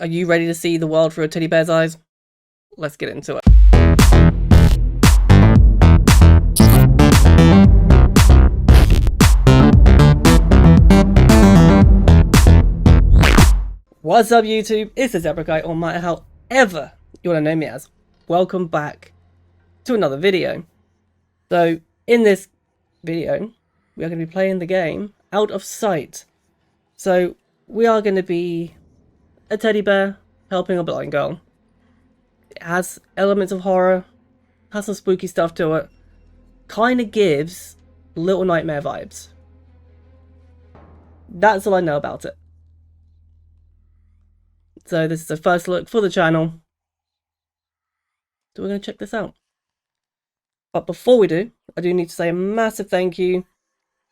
Are you ready to see the world through a teddy bear's eyes? Let's get into it. What's up, YouTube? It's the Zebra Guy, or matter however you want to know me as. Welcome back to another video. So, in this video, we are going to be playing the game Out of Sight. So, we are going to be a teddy bear helping a blind girl. It has elements of horror, has some spooky stuff to it, kind of gives Little Nightmare vibes. That's all I know about it. So this is the first look for the channel. So we're going to check this out. But before we do, I do need to say a massive thank you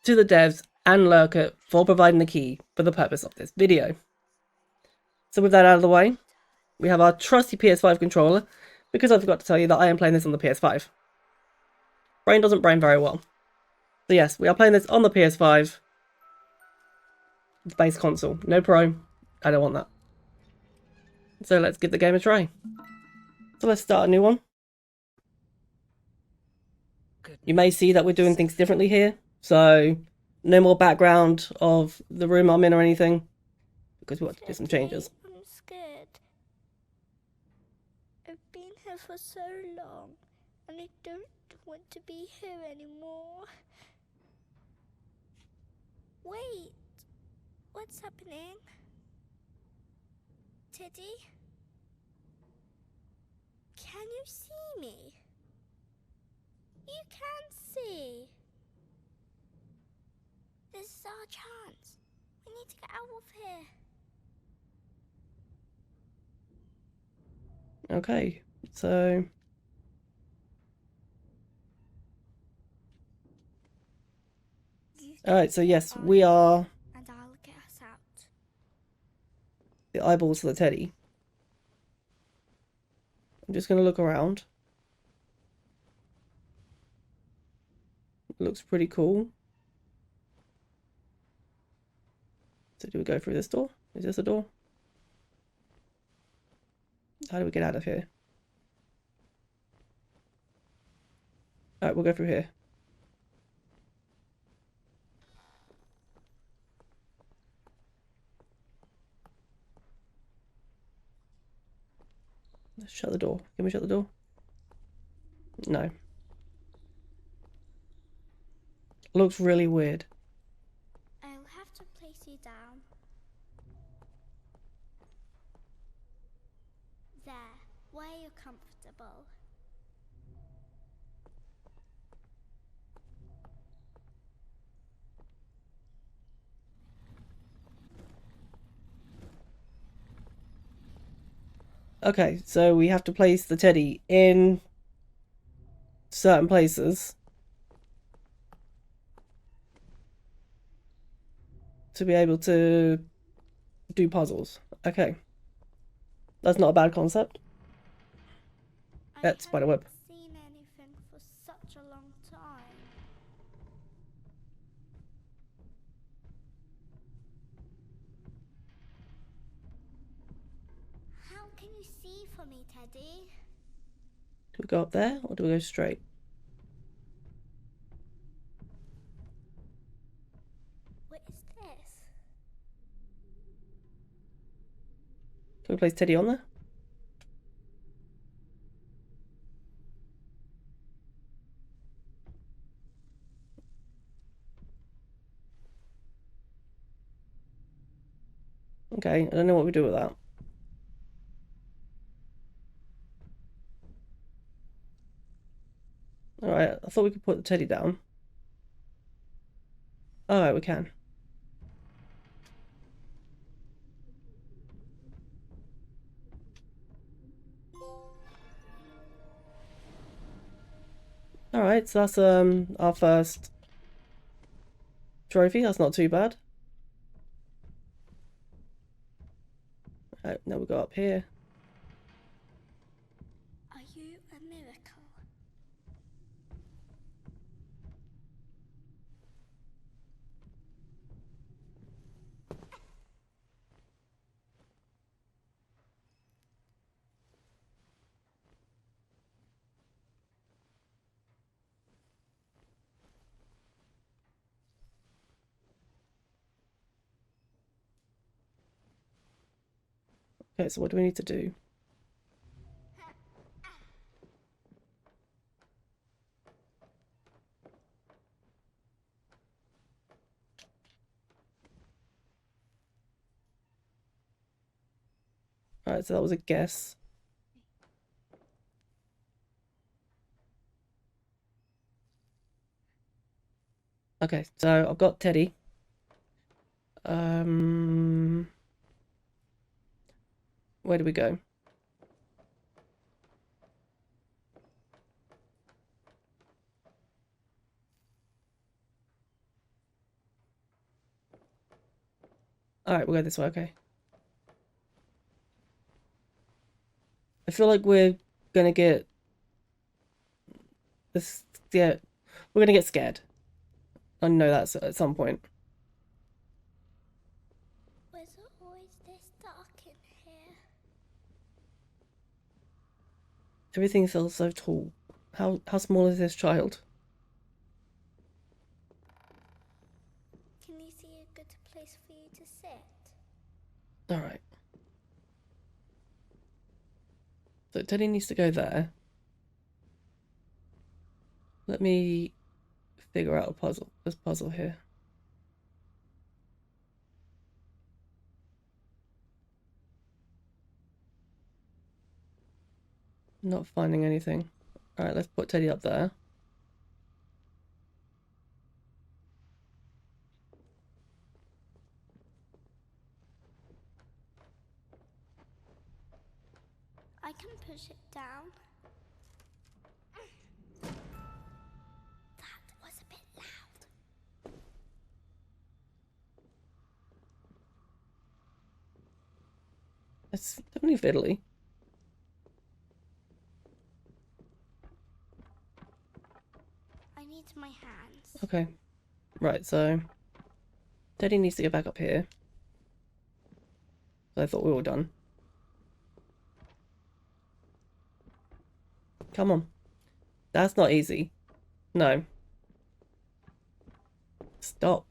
to the devs and Lurker for providing the key for the purpose of this video. So with that out of the way, we have our trusty PS5 controller, because I forgot to tell you that I am playing this on the PS5. Brain doesn't brain very well. So yes, we are playing this on the PS5. Base console. No Pro. I don't want that. So let's give the game a try. So let's start a new one. You may see that we're doing things differently here. So no more background of the room I'm in or anything, because we want to do some changes. I'm scared. I've been here for so long, and I don't want to be here anymore. Wait, what's happening? Teddy? Can you see me? You can see. This is our chance. We need to get out of here. Okay, so alright, so yes, we are And I'll get us out. the eyeballs for the teddy. I'm just going to look around. It looks pretty cool. So do we go through this door? Is this a door? How do we get out of here? Alright, we'll go through here. Let's shut the door. Can we shut the door? No. Looks really weird. I'll have to place you down. There, where you're comfortable. Okay, so we have to place the teddy in certain places to be able to do puzzles. Okay. That's not a bad concept. That's spiderweb. I haven't seen anything for such a long time. How can you see for me, Teddy? Do we go up there or do we go straight? What is this? Can we place Teddy on there? Okay, I don't know what we do with that. Alright, I thought we could put the teddy down. Alright, we can. Alright, so that's our first trophy. That's not too bad. Alright, now we go up here. Are you a miracle? Okay, so what do we need to do? Alright, so that was a guess. Okay, so I've got Teddy. Where do we go? Alright, we'll go this way, okay. I feel like we're gonna get this, yeah, we're gonna get scared. I know that at some point. Was it always this dark in here? Everything feels so tall. How small is this child? Can you see a good place for you to sit? Alright. So Teddy needs to go there. Let me figure out this puzzle here. Not finding anything. Alright, let's put Teddy up there. I can push it down. That was a bit loud. It's definitely fiddly. I need my hands. Okay. Right, so Teddy needs to get back up here. I thought we were done. Come on. That's not easy. No. Stop.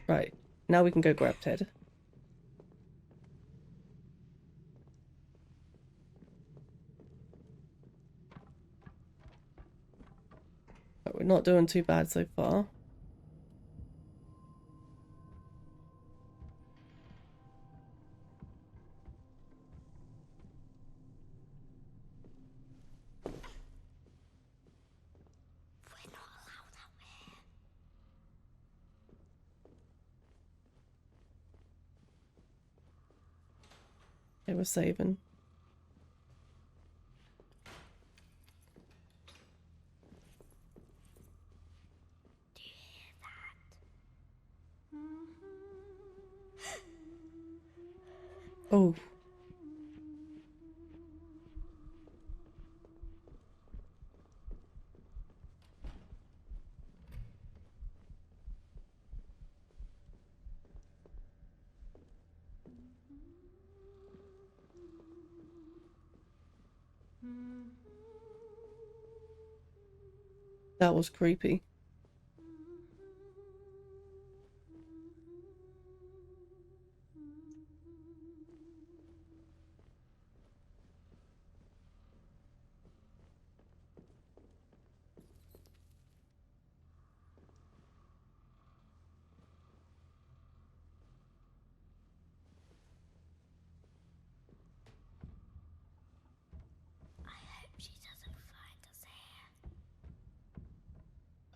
Right. Now we can go grab Ted. But we're not doing too bad so far. We're not allowed out here. Okay, we're saving. Do you hear that? Oh. That was creepy. I hope she doesn't find us here.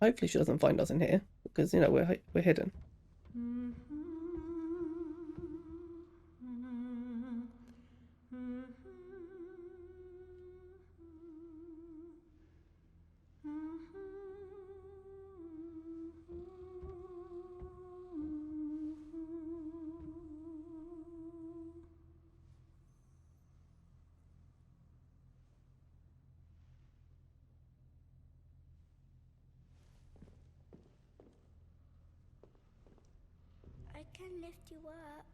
Hopefully she doesn't find us in here because, you know, we're hidden. I can lift you up.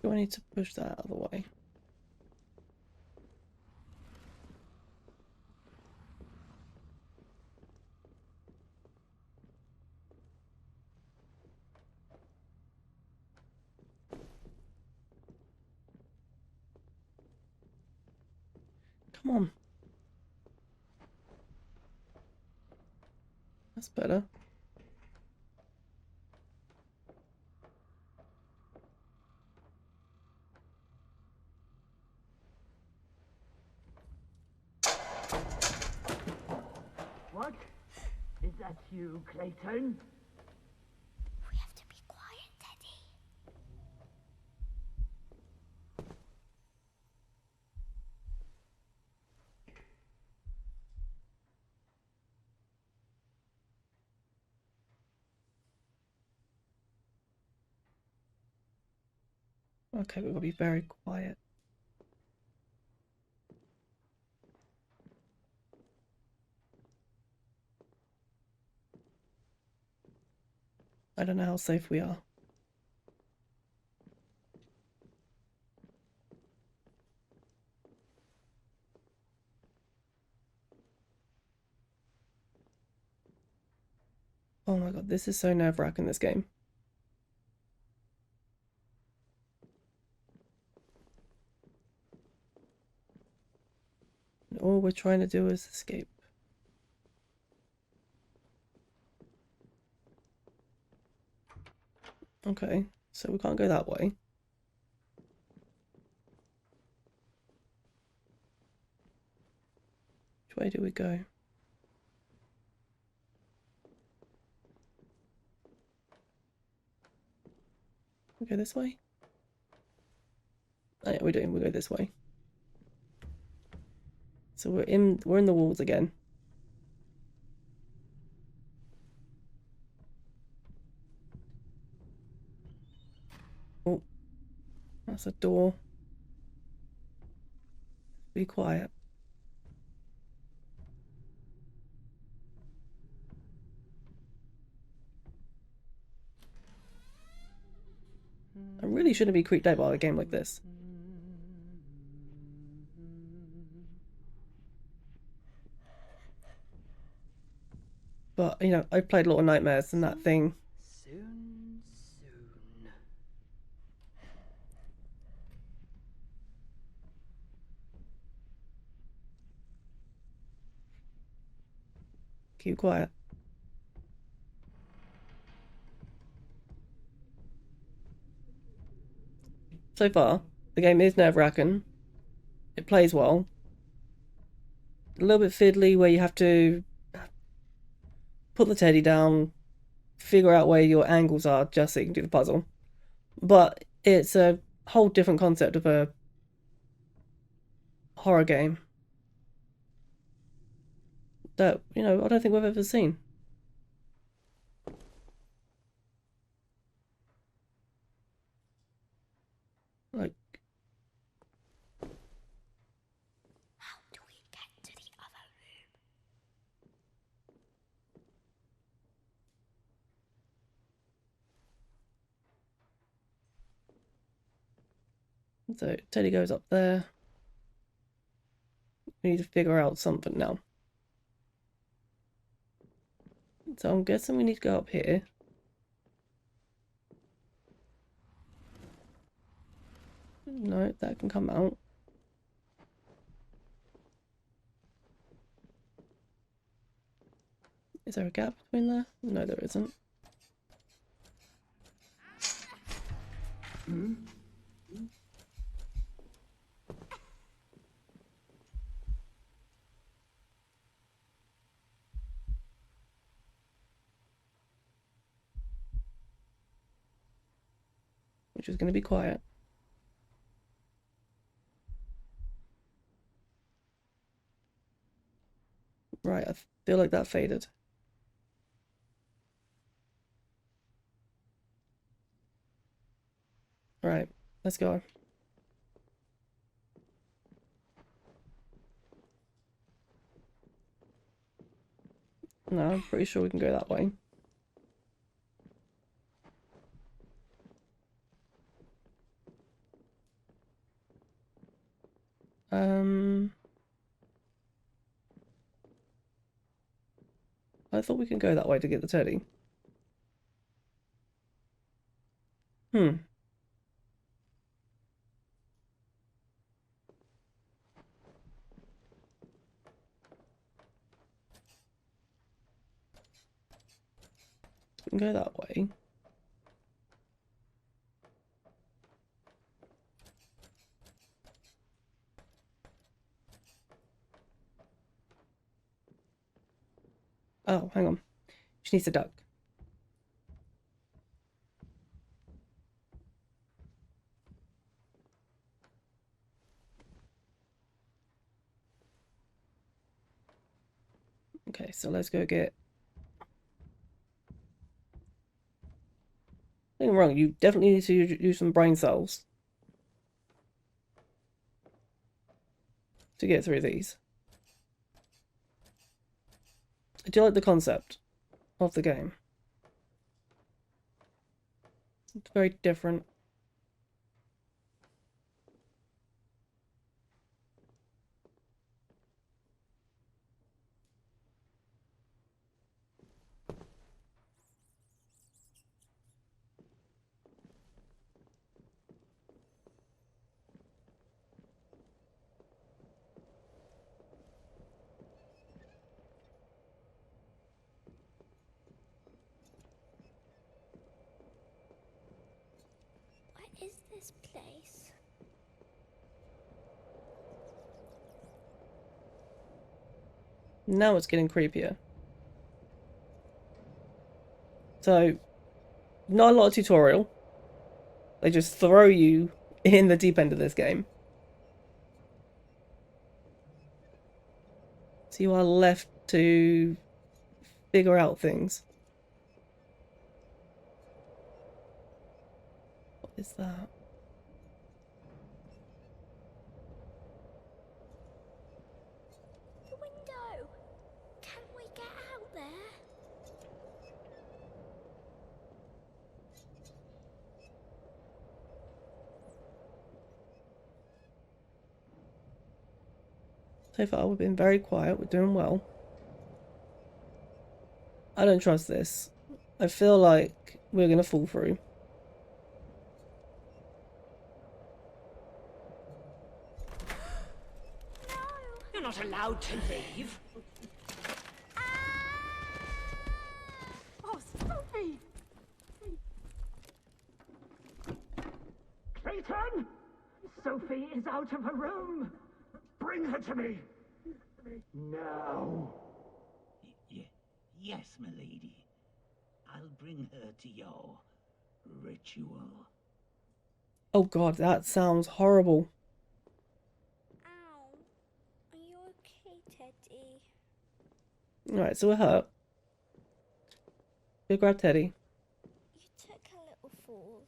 Do I need to push that out of the way? Come on. That's better. What? Is that you, Clayton? We have to be quiet, Teddy. Okay, we've got to be very quiet. I don't know how safe we are. Oh my god, this is so nerve-wracking, this game. And all we're trying to do is escape. Okay, so we can't go that way. Which way do we go? We go this way? Oh yeah, we do. We go this way. So we're in the walls again. Oh, that's a door. Be quiet. I really shouldn't be creeped out by a game like this. But, you know, I've played a lot of Nightmares and that thing. Soon. Keep quiet. So far, the game is nerve-wracking. It plays well. A little bit fiddly where you have to put the teddy down, figure out where your angles are just so you can do the puzzle. But it's a whole different concept of a horror game that, you know, I don't think we've ever seen. Like, How do we get to the other room? so Teddy goes up there. We need to figure out something now. So I'm guessing we need to go up here. No, that can come out. Is there a gap between there? No, there isn't. Which is going to be quiet. Right, I feel like that faded. Right, let's go. No, I'm pretty sure we can go that way. I thought we could go that way to get the teddy. Hmm. We can go that way. Oh, hang on. She needs a duck. Okay, so let's go get... Nothing wrong, you definitely need to use some brain cells to get through these. I do like the concept of the game. It's very different. What is this place? Now it's getting creepier. So, not a lot of tutorial. They just throw you in the deep end of this game. So you are left to figure out things. What is that? The window! Can we get out there? So far, we've been very quiet. We're doing well. I don't trust this. I feel like we're going to fall through. No! You're not allowed to leave. Oh, Sophie! Clayton! Sophie is out of her room. Bring her to me. Now. Yes, milady. I'll bring her to your ritual. Oh god, that sounds horrible. Ow. Are you okay, Teddy? Alright, so we're hurt. Go grab Teddy. You took a little fall.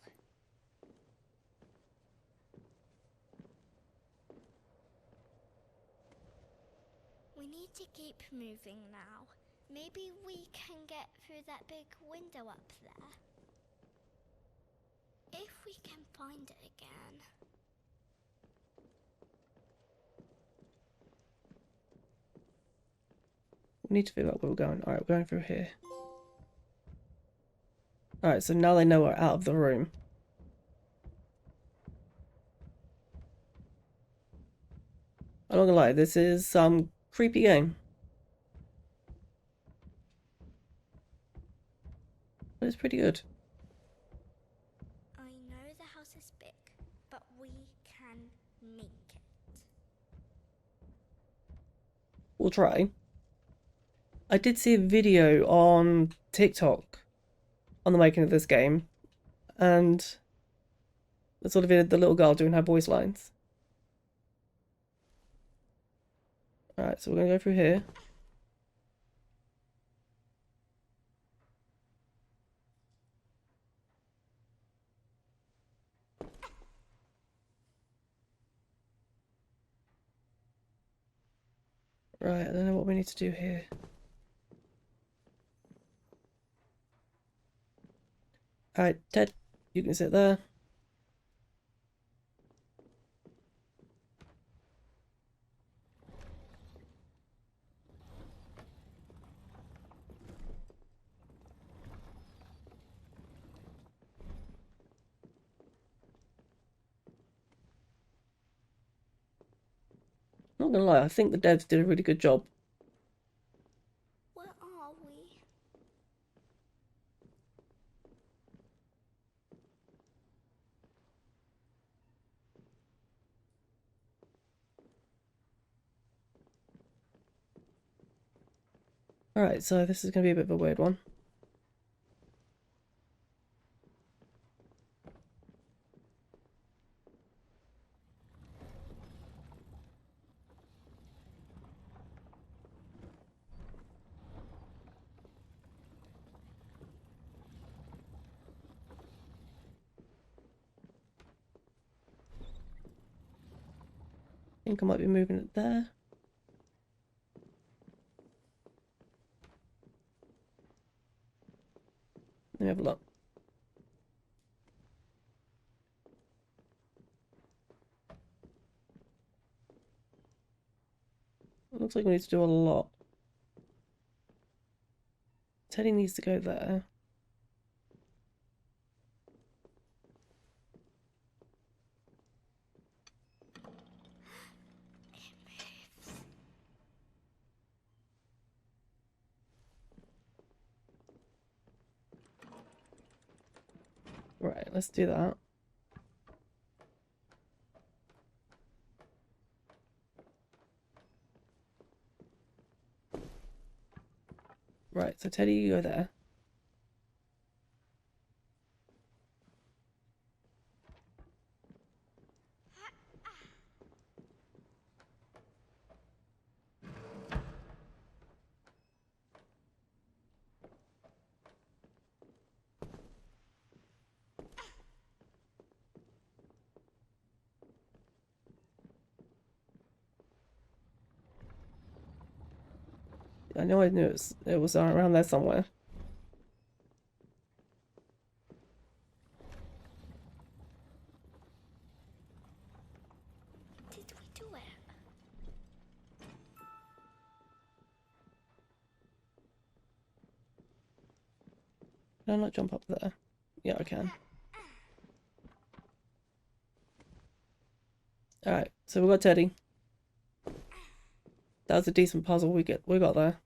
We need to keep moving now. Maybe we can get through that big window up there. If we can find it again. We need to figure out where we're going. Alright, we're going through here. Alright, so now they know we're out of the room. I'm not gonna lie, this is some creepy game. But it's pretty good. I know the house is big, but we can make it. We'll try. I did see a video on TikTok on the making of this game, and it's sort of the little girl doing her voice lines. Alright, so we're gonna go through here. Right, I don't know what we need to do here. Alright, Ted, you can sit there. not gonna lie, I think the devs did a really good job. Where are we? Alright, so this is gonna be a bit of a weird one. I think I might be moving it there. Let me have a look. It looks like we need to do a lot. Teddy needs to go there. Right, let's do that. Right, so Teddy, you go there. I knew it was around there somewhere. Did we do it? Can I not jump up there? Yeah, I can. Alright, so we got Teddy. That was a decent puzzle we got there.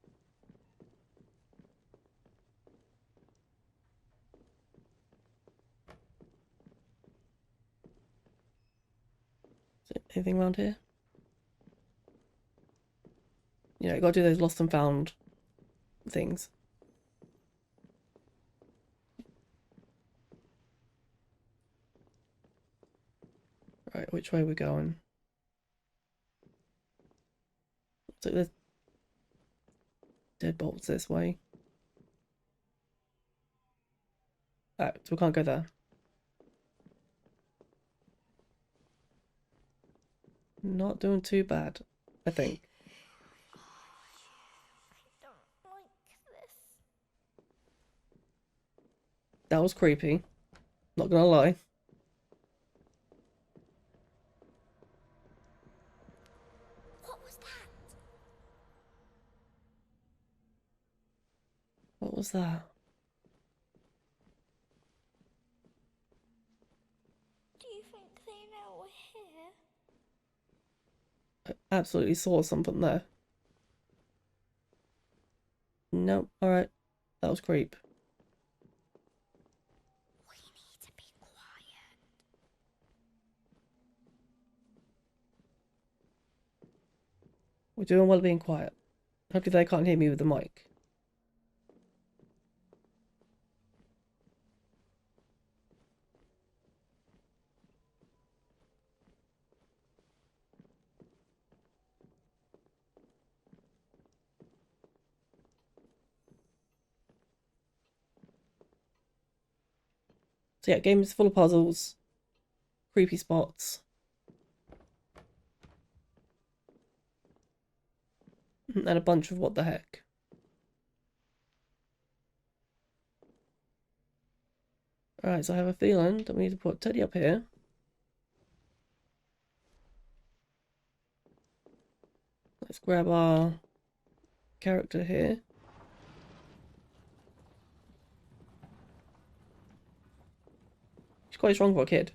Is there anything around here? Yeah, you gotta do those lost and found things. Right, which way are we going? So there's deadbolts this way. Alright, so we can't go there. Not doing too bad, I think. I don't like this. That was creepy. Not gonna lie. What was that? What was that? Do you think they know we're here? I absolutely saw something there. Nope, alright. That was creep. We need to be quiet. We're doing well being quiet. Hopefully they can't hear me with the mic. So yeah, game is full of puzzles, creepy spots, and a bunch of what the heck. Alright, so I have a feeling that we need to put Teddy up here. Let's grab our character here. She's quite strong for a kid.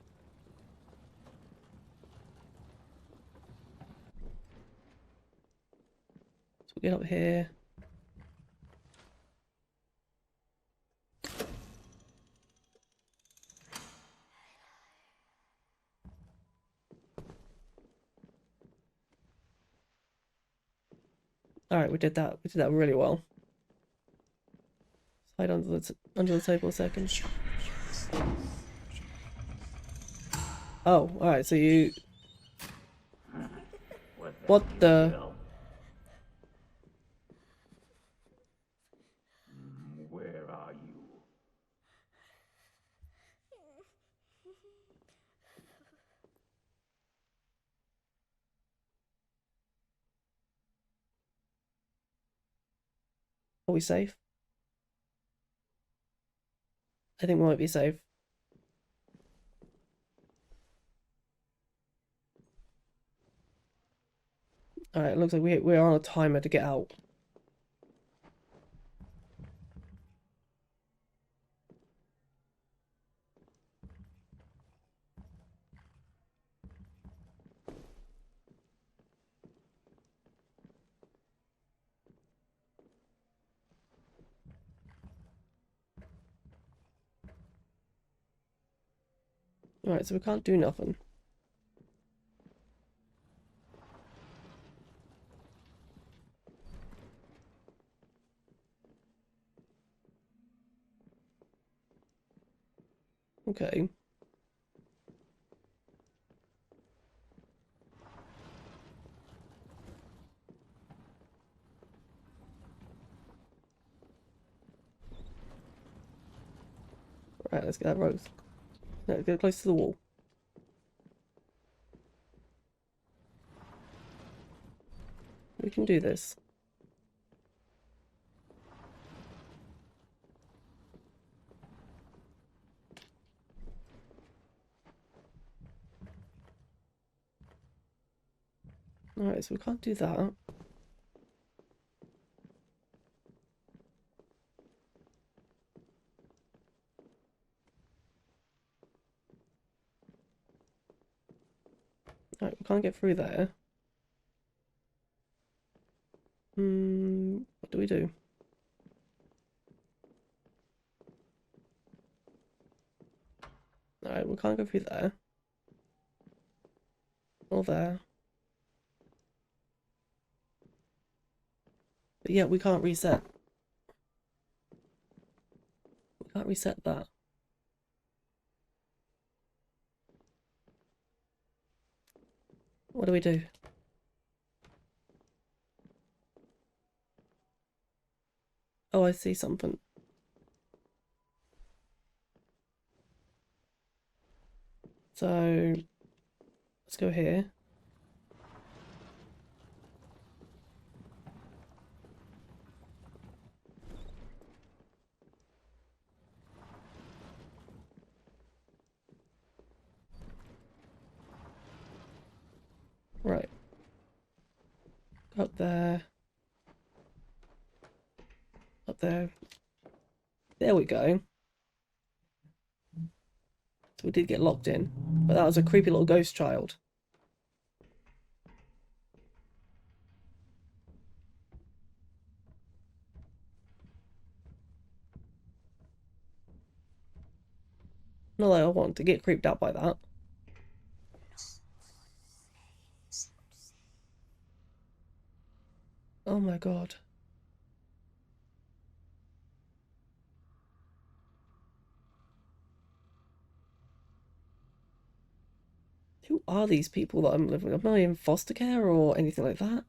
Get up here. Alright, we did that. We did that really well. Hide under the table a second. Oh, alright, so you... What the... Where are you? Are we safe? I think we might be safe. Alright, it looks like we're on a timer to get out. Alright, so we can't do nothing. Okay. Right, let's get that rose. Let's get close to the wall. We can do this. Alright, so we can't do that. Alright, we can't get through there. What do we do? Alright, we can't go through there. Or there. But yeah, we can't reset. We can't reset that. What do we do? Oh, I see something. So, let's go here. Right. Up there. Up there. There we go. So we did get locked in. But that was a creepy little ghost child. Not that I want to get creeped out by that. Oh my god. Who are these people that I'm living with? Am I in foster care or anything like that?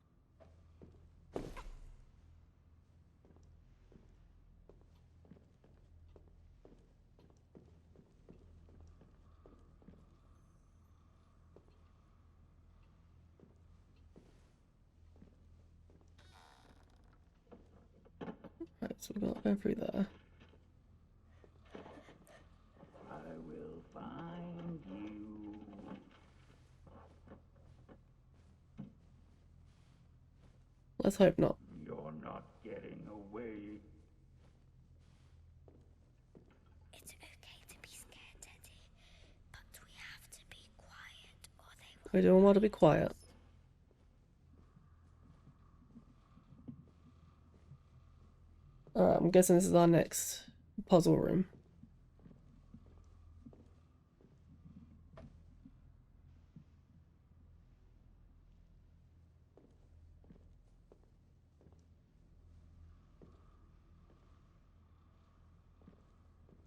Right, so we're not going through there. I will find you. Let's hope not. You're not getting away. It's okay to be scared, Teddy, but we have to be quiet or they will. We don't want to be quiet. I'm guessing this is our next puzzle room.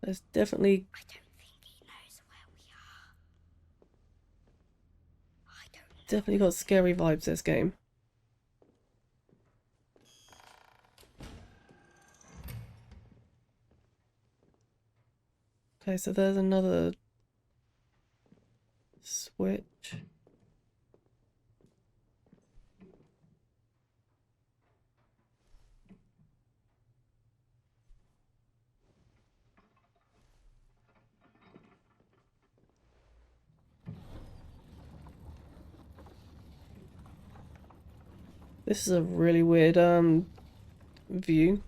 There's definitely I don't think he knows where we are. I don't know. definitely got scary vibes, this game. Okay, so there's another switch. This is a really weird view.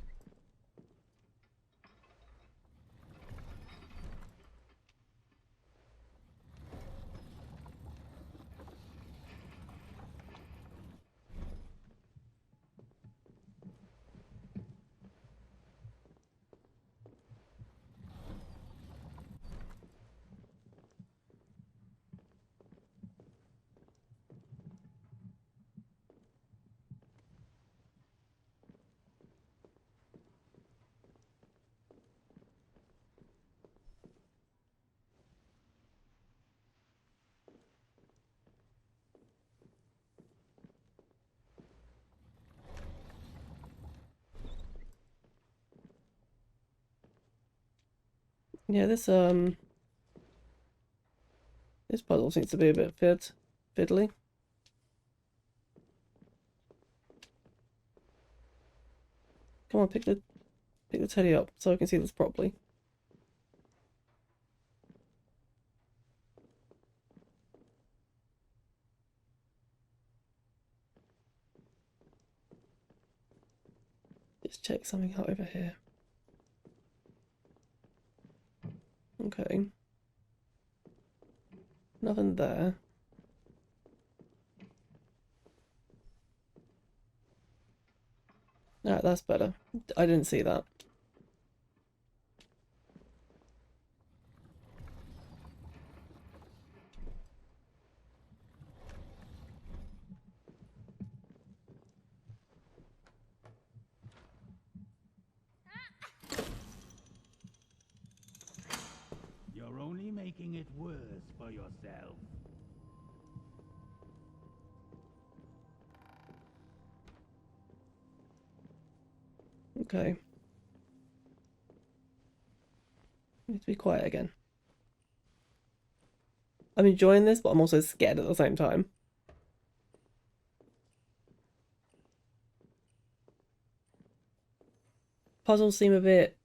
Yeah, this puzzle seems to be a bit fiddly. Come on, pick the teddy up so I can see this properly. Just check something out over here. Okay. Nothing there. Alright, that's better. I didn't see that. You're only making it worse for yourself. Okay. Need to be quiet again. I'm enjoying this, but I'm also scared at the same time. Puzzles seem a bit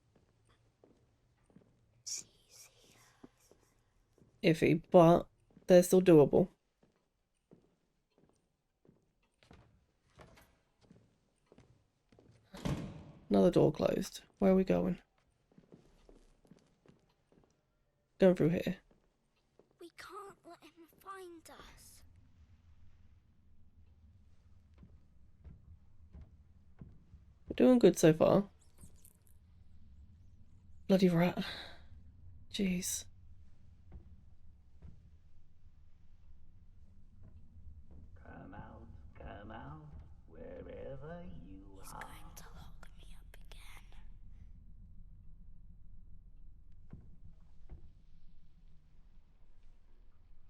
iffy, but they're still doable. Another door closed. Where are we going? Going through here. We can't let him find us. We're doing good so far. Bloody rat. Jeez. Come out, wherever you He's are. going to lock me up again.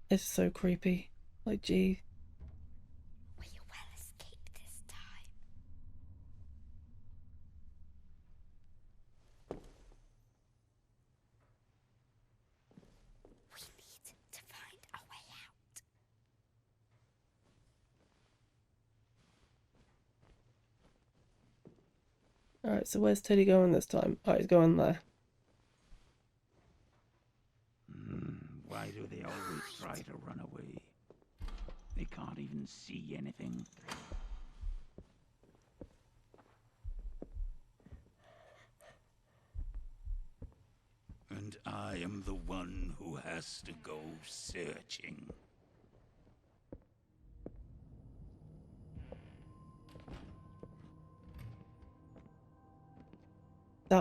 It's so creepy. Like, gee. We will escape this time. We need to find a way out. Alright, so where's Teddy going this time? Oh, he's going there. Why do they always try to run away? They can't even see anything. And I am the one who has to go searching.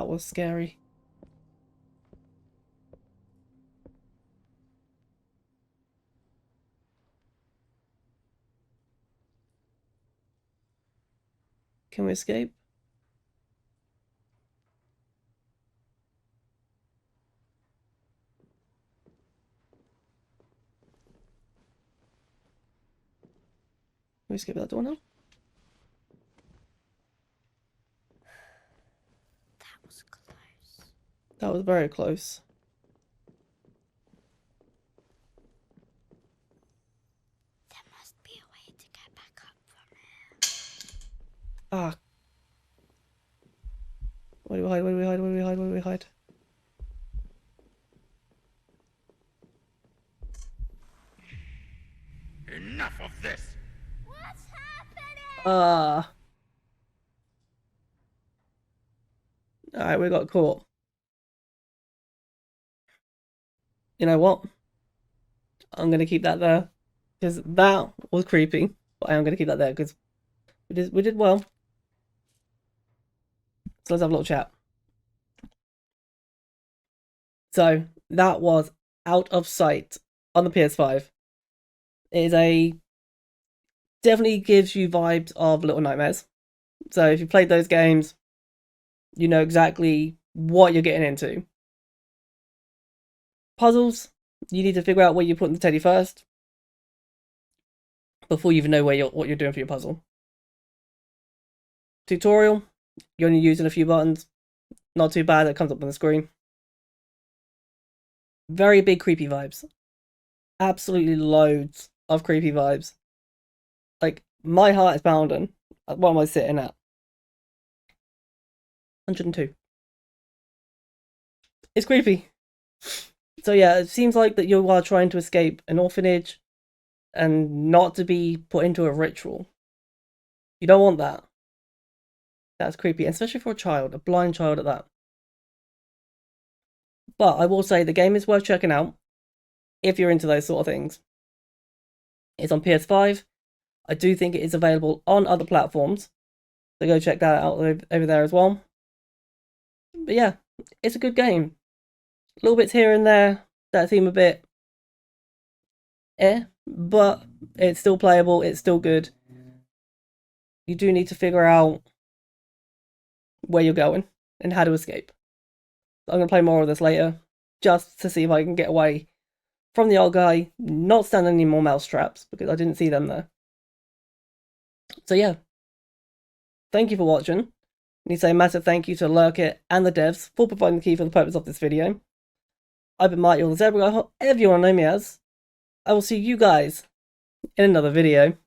was scary. Can we escape? Can we escape that door now? That was close. That was very close. There must be a way to get back up from here. Ah. Where do we hide? Where do we hide? Where do we hide? Where do we hide? Enough of this! What's happening? Ah. Alright, we got caught. You know what? I'm going to keep that there. Because that was creepy. But I am going to keep that there because we did well. So let's have a little chat. So that was Out of Sight on the PS5. It is definitely gives you vibes of Little Nightmares. So if you played those games, you know exactly what you're getting into. Puzzles, you need to figure out where you put the teddy first before you even know what you're doing for your puzzle. Tutorial, you're only using a few buttons. Not too bad, it comes up on the screen. Very big creepy vibes. Absolutely loads of creepy vibes. Like, my heart is pounding. What am I sitting at? 102. It's creepy. So yeah, it seems like that you are trying to escape an orphanage and not to be put into a ritual. You don't want that. That's creepy, especially for a child, a blind child at that. But I will say the game is worth checking out if you're into those sort of things. It's on PS5. I do think it is available on other platforms. So go check that out over there as well. But yeah, it's a good game. Little bits here and there that seem a bit but it's still playable, it's still good. You do need to figure out where you're going and how to escape. I'm going to play more of this later, just to see if I can get away from the old guy, not stand any more mouse traps, because I didn't see them there. So yeah, thank you for watching. I need to say a massive thank you to Lurkit and the devs for providing the key for the purpose of this video. I've been Marty, or the Zebra Guy, however you want to know me as. I will see you guys in another video.